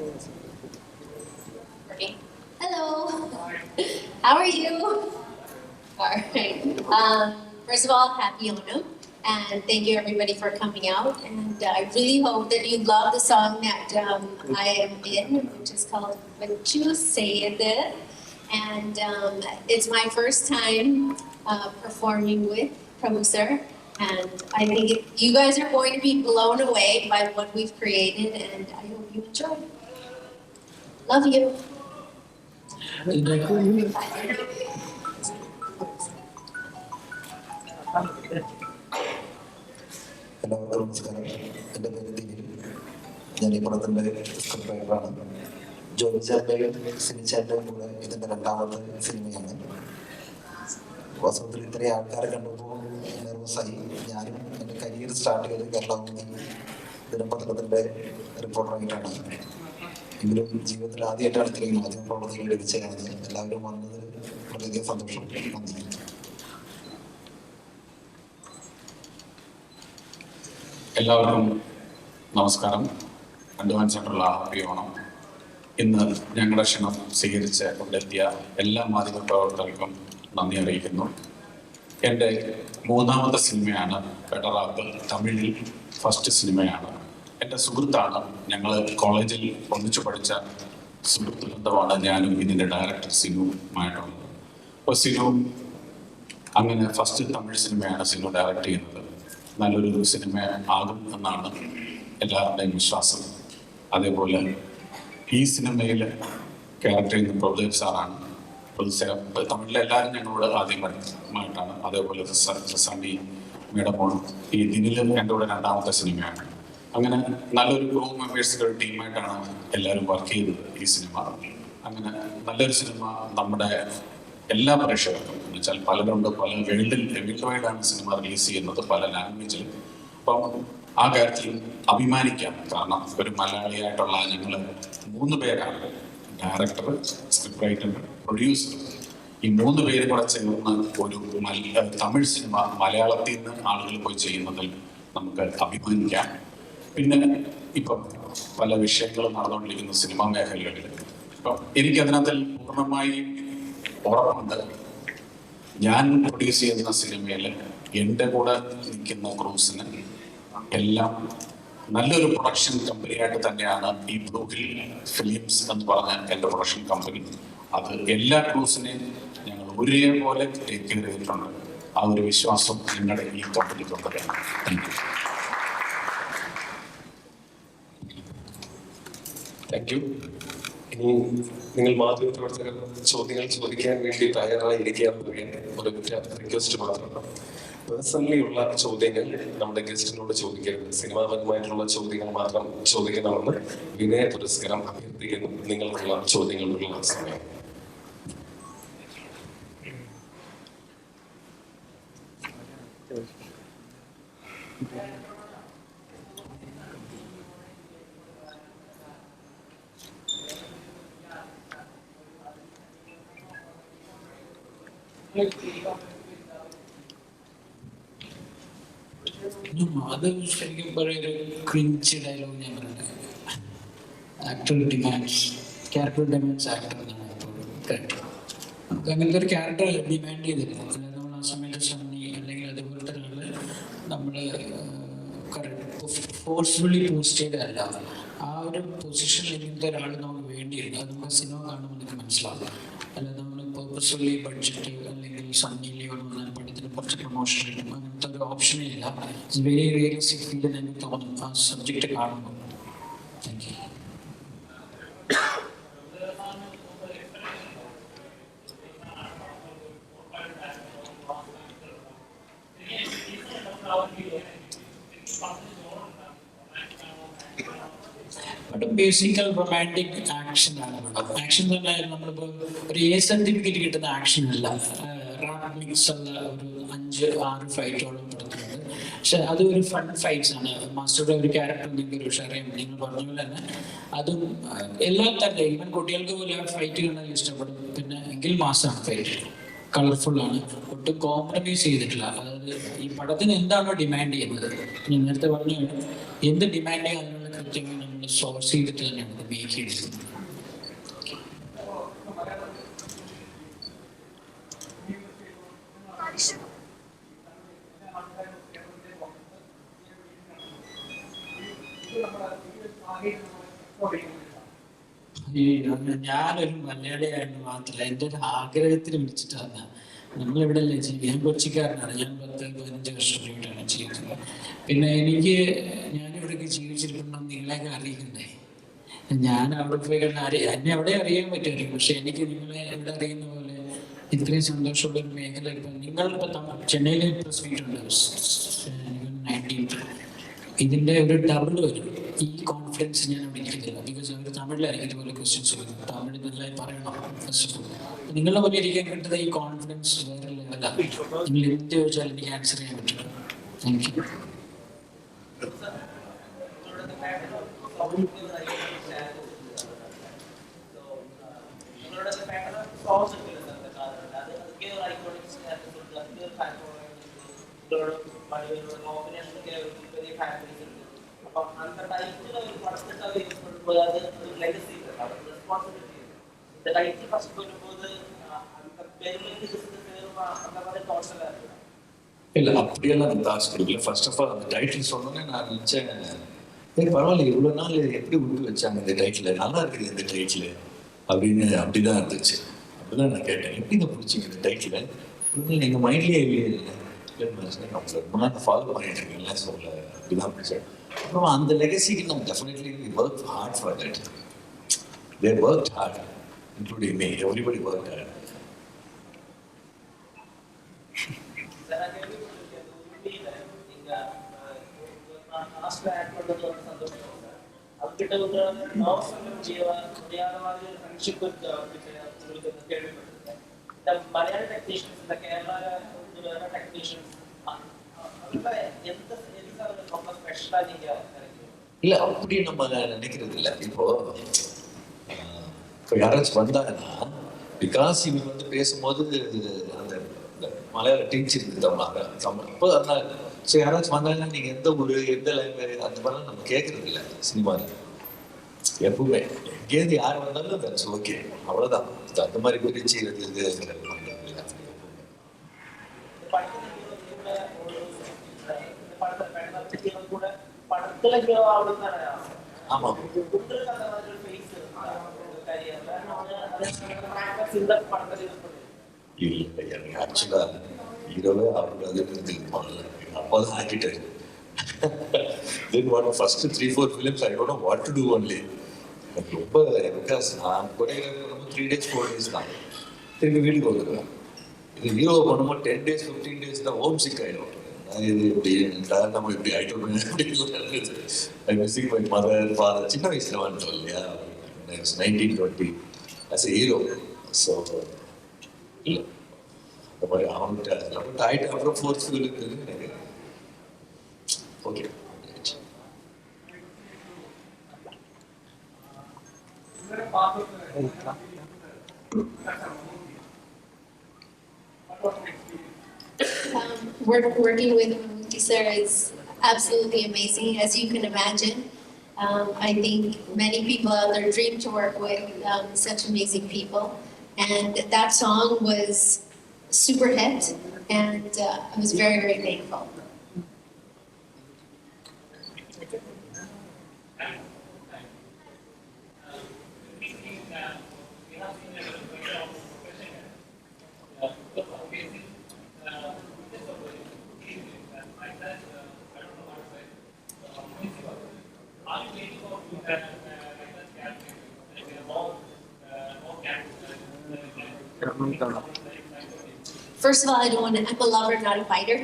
Okay. Hello. How are you? All right. First of all, happy Onam. And thank you everybody for coming out. And I really hope that you love the song that I am in, which is called When You Say It. And it's my first time performing with Prabhu sir. And I think you guys are going to be blown away by what we've created. And I hope you enjoy. Love you. എല്ലാവർക്കും നമസ്കാരം. എൻ്റെ പേര് ദിലീപ്. ഞാൻ ഈ പടത്തിൻ്റെ script റൈറ്ററാണ്. Joby ചാറ്റയും സിനിച്ചാറ്റയും കൂടെ ഇതിൻ്റെ രണ്ടാമത്തെ സിനിമയാണ്. വാസ്തവത്തിൽ ഇത്രയും ആൾക്കാരെ കണ്ടപ്പോൾ നെർവസായി. ഞാനും എൻ്റെ കരിയർ സ്റ്റാർട്ട് ചെയ്ത് കേരളാമൂന്നി ദിനപത്രത്തിൻ്റെ റിപ്പോർട്ടറായിട്ടാണ്. എങ്കിലും ജീവിതത്തിൽ ആദ്യമായിട്ടാണ് ഇത്രയും മാധ്യമ പ്രവർത്തകർ ലഭിച്ചത്. എല്ലാവരും വന്നത് വളരെയധികം സന്തോഷം. നന്ദി. എല്ലാവർക്കും നമസ്കാരം. അഡ്വാൻസായിട്ടുള്ള ഹാപ്പി ഓണം. ഇന്ന് ഞങ്ങളുടെ ക്ഷണം സ്വീകരിച്ച് ഇവിടെ എത്തിയ എല്ലാ മാധ്യമ പ്രവർത്തകർക്കും നന്ദി അറിയിക്കുന്നു. എൻ്റെ മൂന്നാമത്തെ സിനിമയാണ് ഫെഡറാപ്പ്. തമിഴിൽ ഫസ്റ്റ് സിനിമയാണ്. എൻ്റെ സുഹൃത്താണ്. ഞങ്ങൾ കോളേജിൽ ഒന്നിച്ചു പഠിച്ച സുഹൃത്ത് ബന്ധമാണ് ഞാനും ഇതിൻ്റെ ഡയറക്ടർ സിനുവുമായിട്ടുള്ളത്. അപ്പോൾ സിനു അങ്ങനെ ഫസ്റ്റ് തമിഴ് സിനിമയാണ് സിനു ഡയറക്റ്റ് ചെയ്യുന്നത്. നല്ലൊരു സിനിമ ആകും എന്നാണ് എല്ലാവരുടെയും വിശ്വാസം. അതേപോലെ ഈ സിനിമയിൽ ക്യാരക്ടർ ചെയ്യുന്ന പ്രഭുദേവ് സാറാണ്. തമിഴിലെ എല്ലാവരും ഞങ്ങളോട് ആദ്യമായിട്ടാണ്. അതേപോലെ സണ്ണി മേഡമോൾ ഈ ദിനിലും എൻ്റെ കൂടെ രണ്ടാമത്തെ സിനിമയാണ്. അങ്ങനെ നല്ലൊരു ഗ്രൂ മെമ്പേഴ്സുകൾ ടീമായിട്ടാണ് എല്ലാവരും വർക്ക് ചെയ്തത് ഈ സിനിമ. അങ്ങനെ നല്ലൊരു സിനിമ നമ്മുടെ എല്ലാ പ്രേക്ഷകർക്കും എന്ന് വെച്ചാൽ പലരുണ്ട്, പല വേൾഡ് വൈഡാണ് സിനിമ റിലീസ് ചെയ്യുന്നത്, പല ലാംഗ്വേജിലും. അപ്പം ആ കാര്യത്തിൽ അഭിമാനിക്കാം. കാരണം ഒരു മലയാളിയായിട്ടുള്ള ഞങ്ങൾ 3 പേരാണ്, ഡയറക്ടർ, സ്ക്രിപ്റ്റ് റൈറ്റർ, പ്രൊഡ്യൂസർ. ഈ 3 പേര് കൂടെ ചേർന്ന് ഒരു തമിഴ് സിനിമ മലയാളത്തിൽ നിന്ന് ആളുകൾ പോയി ചെയ്യുന്നതിൽ നമുക്ക് അഭിമാനിക്കാം. പിന്നെ ഇപ്പം പല വിഷയങ്ങളും നടന്നുകൊണ്ടിരിക്കുന്ന സിനിമാ മേഖലകളിൽ ഇപ്പം എനിക്കതിനകത്തിൽ പൂർണ്ണമായി ഉറപ്പുണ്ട്. ഞാൻ പ്രൊഡ്യൂസ് ചെയ്യുന്ന സിനിമയിൽ എൻ്റെ കൂടെ നിൽക്കുന്ന ക്രൂസിന് എല്ലാം നല്ലൊരു പ്രൊഡക്ഷൻ കമ്പനിയായിട്ട് തന്നെയാണ് ഈ ബ്ലൂ ഹിൽ ഫിലിംസ് എന്ന് പറഞ്ഞ എൻ്റെ പ്രൊഡക്ഷൻ കമ്പനി. അത് എല്ലാ ക്രൂസിനെയും ഞങ്ങൾ ഒരേപോലെ ടേക്ക് കെയർ ചെയ്തിട്ടുണ്ട്. ആ ഒരു വിശ്വാസം നിങ്ങളുടെ ഈ കമ്പനിക്കുണ്ട്. Thank you. ഇനി നിങ്ങൾ മാധ്യമപ്രവർത്തകർ ചോദ്യങ്ങൾ ചോദിക്കാൻ വേണ്ടി തയ്യാറായിരിക്കാൻ ഒരു റിക്വസ്റ്റ് മാത്രം. പേഴ്സണലി ഉള്ള ചോദ്യങ്ങൾ നമ്മുടെ ഗസ്റ്റിനോട് ചോദിക്കരുത്. സിനിമാപരമായിട്ടുള്ള ചോദ്യങ്ങൾ മാത്രം ചോദിക്കണമെന്ന് വിനയ പുരസ്കാരം അഭ്യർത്ഥിക്കുന്നു. നിങ്ങൾക്കുള്ള ചോദ്യങ്ങളുള്ള സമയം. അത് ശരിക്കും പറയുന്ന ക്രിഞ്ച് ഡയലോഗ് ഞാൻ പറയുന്നത്. Actor demands, character demands actor എന്നാണ് എപ്പോഴും കറക്റ്റ്. നമുക്ക് അങ്ങനത്തെ ഒരു ക്യാരക്ടർ ഡിമാൻഡ് ചെയ്തിരുന്നു. അതായത് നമ്മൾ ആ സമയത്ത് സണ്ണി അല്ലെങ്കിൽ അതുപോലത്തെ ഒരാള് നമ്മൾ ഫോഴ്സ്ഫുള്ളി പോസ്റ്റ് ചെയ്തതല്ല. ആ ഒരു പൊസിഷനിൽ ഇരിക്കുന്ന ഒരാൾ നമുക്ക് വേണ്ടിയിരുന്നു. അത് നമുക്ക് സിനിമ കാണുമ്പോൾ നമുക്ക് മനസ്സിലാവും. അല്ലാതെ നമ്മൾ പേർപ്പസ്ഫുള്ളി ബഡ്ജറ്റ് അല്ലെങ്കിൽ സണ്ണിയിലേക്ക് വന്നാൽ പടത്തിന് കുറച്ച് പ്രൊമോഷൻ കിട്ടും, അങ്ങനത്തെ ഒരു ഓപ്ഷനേ ഇല്ല. ഇറ്റ്സ് വെരി റിയലിസ്റ്റിക് ഫീൽ എന്ന് എനിക്ക് തോന്നുന്നു ആ സബ്ജക്റ്റ് കാണുമ്പോൾ. Thank you. Basically romantic action ആണ് പടം. ആക്ഷൻ തന്നെ നമ്മളിപ്പോൾ ഒരു സർട്ടിഫിക്കറ്റ് കിട്ടുന്ന ആക്ഷൻ അല്ല. റാപ്പ് മിക്സ് ഉള്ള ഒരു 5-6 ഫൈറ്റോളം പടത്തിലുണ്ട്. പക്ഷെ അത് ഒരു ഫൺ ഫൈറ്റ്സ് ആണ്. മാസ്റ്ററുടെ ഒരു ക്യാരക്ടർ നിങ്ങൾക്ക് അറിയാം. നിങ്ങൾ പറഞ്ഞ പോലെ തന്നെ അതും എല്ലാ തരത്തിലും ഈവൻ കുട്ടികൾക്ക് പോലും ആ ഫൈറ്റ് കാണാൻ ഇഷ്ടപ്പെടും. പിന്നെ എങ്കിൽ മാസമാണ് ഫൈറ്റ്, കളർഫുൾ ആണ്, ഒട്ടും കോംപ്രമൈസ് ചെയ്തിട്ടില്ല. അതായത് ഈ പടത്തിന് എന്താണോ ഡിമാൻഡ് ചെയ്യുന്നത്, ഞാൻ നേരത്തെ പറഞ്ഞു, എന്ത് ഡിമാൻഡ് ചെയ്യാൻ അതിനുള്ള എവറിത്തിങ് നമ്മൾ സോഴ്സ് ചെയ്തിട്ട് തന്നെയാണ് ഇത് മേക്ക് ചെയ്തിരിക്കുന്നത്. ഞാനൊരു മലയാളിയായിട്ട് മാത്രമല്ല, എൻ്റെ ഒരു ആഗ്രഹത്തിന് വിളിച്ചിട്ടാണ്. നമ്മളിവിടെ അല്ലേ ജീവിക്കുക. ഞാൻ കൊച്ചിക്കാരനാണ്. ഞാൻ 10-15 വർഷം ഇവിടെയാണ് ജീവിക്കുന്നത്. പിന്നെ ഞാനിവിടേക്ക് ജീവിച്ചിരിക്കണം നിങ്ങളെയൊക്കെ അറിയിക്കണ്ടേ. ഞാൻ അവിടെ പോയി കഴിഞ്ഞാൽ എന്നെ അവിടെ അറിയാൻ പറ്റുമായിരിക്കും, പക്ഷെ എനിക്ക് നിങ്ങളെ ഇവിടെ അറിയുന്ന പോലെ ഇത്രയും സന്തോഷമുള്ള ഒരു മേഖല ഇപ്പം നിങ്ങളിപ്പോൾ ചെന്നൈയിൽ പ്രസ് മീറ്റ് ഉണ്ട് 19th. ഇതിൻ്റെ ഒരു ഡബിൾ വരും. ഈ കോൺഫിഡൻസ് ഞാൻ അവിടെ ഇരിക്കുന്നില്ല. ബിക്കോസ് അവർ തമിഴിലായിരിക്കും ഇതുപോലെ ക്വസ്റ്റ്യൻസ് വരും. തമിഴ് നല്ലതായി പറയണം ഫസ്റ്റ് ഓഫ് ഓൾ. നിങ്ങളെ പോലെ ഇരിക്കാൻ കിട്ടുന്ന ഈ കോൺഫിഡൻസ് വേറെ ലെവലാണ്. നിങ്ങൾ എന്ത് ചോദിച്ചാൽ എനിക്ക് ആൻസർ ചെയ്യാൻ പറ്റും. Thank you. இல்லை அப்படியெல்லாம் அந்த தாட்ஸ் கொடுக்கல. ஃபர்ஸ்ட் ஆஃப் ஆல் அந்த டைட்டில் சொன்னோன்னே நான் நினச்சேன், பரவாயில்ல இவ்வளோ நாள் எப்படி விட்டு வச்சாங்க இந்த டைட்டில், நல்லா இருக்குது இந்த டைட்டில் அப்படின்னு. அப்படிதான் இருந்துச்சு. அப்படிதான் நான் கேட்டேன், எப்படிங்க பிடிச்சிங்க இந்த டைட்டில்? எங்கள் மைண்ட்லேயே இல்லையே நம்ம ரொம்ப நாள் ஃபாலோ பண்ணிட்டு இருக்கீங்களா சொல்ல, அப்படிதான் பிடிச்சேன். அப்புறம் அந்த லெகசிக்கு நம்ம definitely work hard for that. They work hard including me. Everybody work hard. இல்ல அப்படி நம்ம நினைக்கிறது இல்லை. இப்போ யாராச்சும் வந்தாங்கன்னா, பிகாஸ் இவங்க வந்து பேசும்போது அந்த மலையாள டீச் இருக்குது தமிழ் இப்போ அதனால ஸோ யாராச்சும் வந்தாங்கன்னா நீங்கள் எந்த ஊர் எந்த லாங்குவேஜ் அந்த மாதிரிலாம் நம்ம கேட்கறது இல்லை சினிமாவில். எப்பவுமே எங்கேருந்து யார் வந்தாலும் தட்ஸ் ஓகே, அவ்வளோதான். அந்த மாதிரி பிரிச்சு ஆமாம். இல்லை எனக்கு ஆக்சுவலாக ஹீரோவே அவருக்கு அது இருப்பாங்கல்ல, எங்கள் அப்பா தான் ஆக்கிட்டாரு. Then one first 3-4 films I don't know what to do only. எனக்கு ரொம்ப பிகாஸ் நான் கொரியோகிராஃபர் 3 days 4 days தான் திரும்பி வீட்டுக்கு வந்துடுவேன். இது ஹீரோ பண்ணும்போது 10 days 15 days தான் ஹோம் சிக் ஆகிடும். இது இப்படி நம்ம இப்படி ஆகிட்டோம் அப்படின்னு. ஐ மிஸ்ஸிங் மை மதர் ஃபாதர். சின்ன வயசுல வந்துட்டோம் இல்லையா, 1920 as a hero. ஸோ இல்லை அந்த மாதிரி அவன்கிட்ட ஆகிட்டு அப்புறம் 4th ஃபிலிம் இருக்குதுன்னு நினைக்கிறேன். Okay. Working with Mammootty sir is absolutely amazing, as you can imagine. I think many people out there dream to work with such amazing people, and that song was super hit, and I was very, very thankful. First of all, I'm a lover, not a fighter.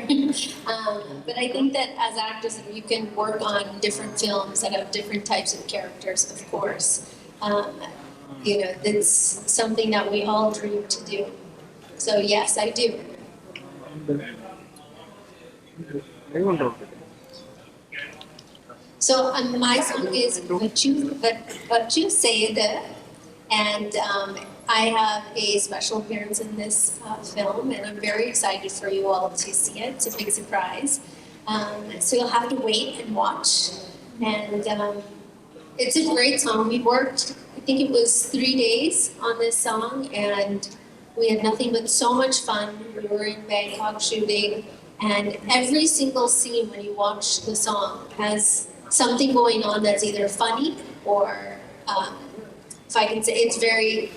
But I think that as actors, you can work on different films that have different types of characters, of course. That's something that we all dream to do. So yes, I do. So my song is What You Say There, and I have a special appearance in this film, and I'm very excited for you all to see it. It's a big surprise. So you'll have to wait and watch. And It's a great song. We worked, I think it was 3 days on this song, and we had nothing but so much fun. We were in Bangkok shooting, and every single scene when you watch the song has something going on that's either funny or, if I can say, it's very,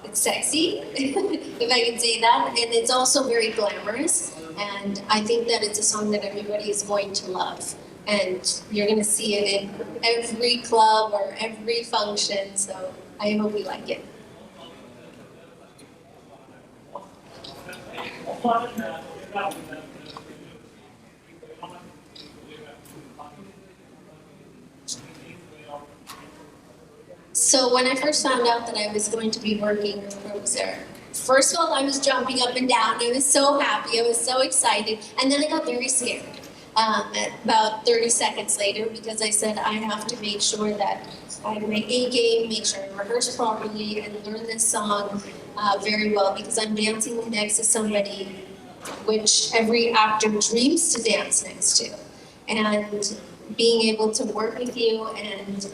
it's sexy, if I can say that, and it's also very glamorous. And I think that it's a song that everybody is going to love. And you're gonna see it in every club or every function, so I hope you like it. So when I first found out that I was going to be working with Producer, first of all, I was jumping up and down. I was so happy. I was so excited. And then I got very scared about 30 seconds later, because I said I have to make sure that I have my A game, make sure I rehearse properly, and learn this song very well, because I'm dancing next to somebody which every actor dreams to dance next to. And being able to work with you and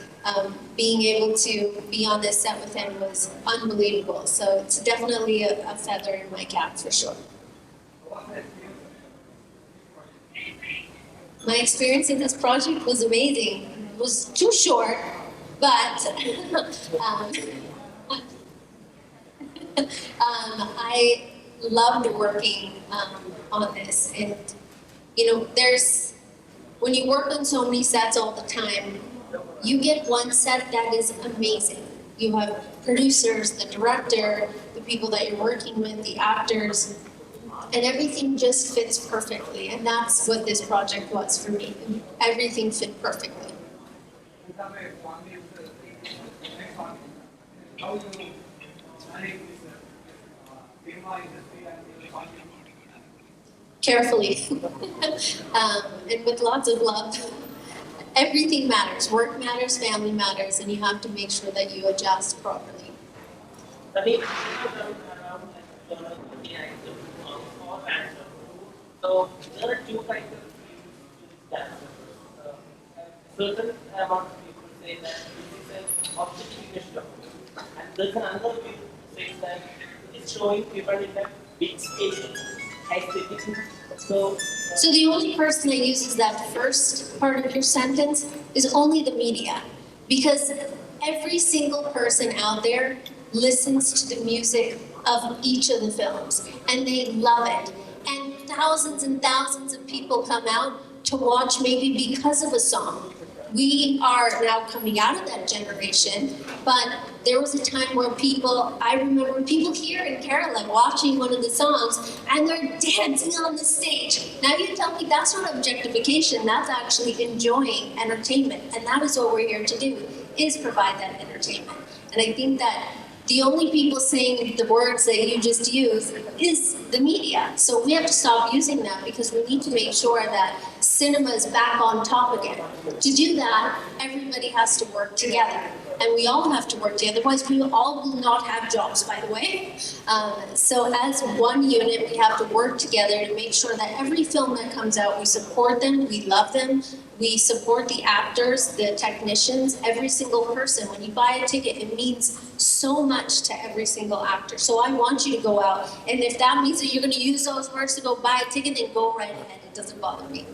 being able to be on this set with him was unbelievable. So it's definitely a feather in my cap for sure. My experience in this project was amazing. It was too short, but I loved working on this. And you know, when you work on so many sets all the time, you get one set that is amazing. You have producers, the director, the people that you're working with, the actors, and everything just fits perfectly. And that's what this project was for me. Everything fit perfectly. Carefully, and with lots of love. Everything matters. Work matters, family matters, and you have to make sure that you adjust properly. So there are two kinds of certain amount of people say that this is an objectification of food, and there's another view saying that it's showing people in a big space, aesthetic. So the only person that uses that first part of your sentence is only the media, because every single person out there listens to the music of each of the films, and they love it. And thousands of people come out to watch maybe because of a song. We are now coming out of that generation, but there was a time where I remember people here in Kerala watching one of the songs and they're dancing on the stage. Now you tell me that's not objectification, that's actually enjoying entertainment. And that is what we're here to do, is provide that entertainment. And I think that the only people saying the words that you just used is the media. So we have to stop using that, because we need to make sure that cinema is back on top again. To do that, everybody has to work together. And we all have to work together, otherwise we all will not have jobs, by the way. So as one unit, we have to work together to make sure that every film that comes out, we support them, we love them, we support the actors, the technicians, every single person. When you buy a ticket, it means so much to every single actor. So I want you to go out, and if that means that you're gonna use those words to go buy a ticket, then go right ahead. It doesn't bother me.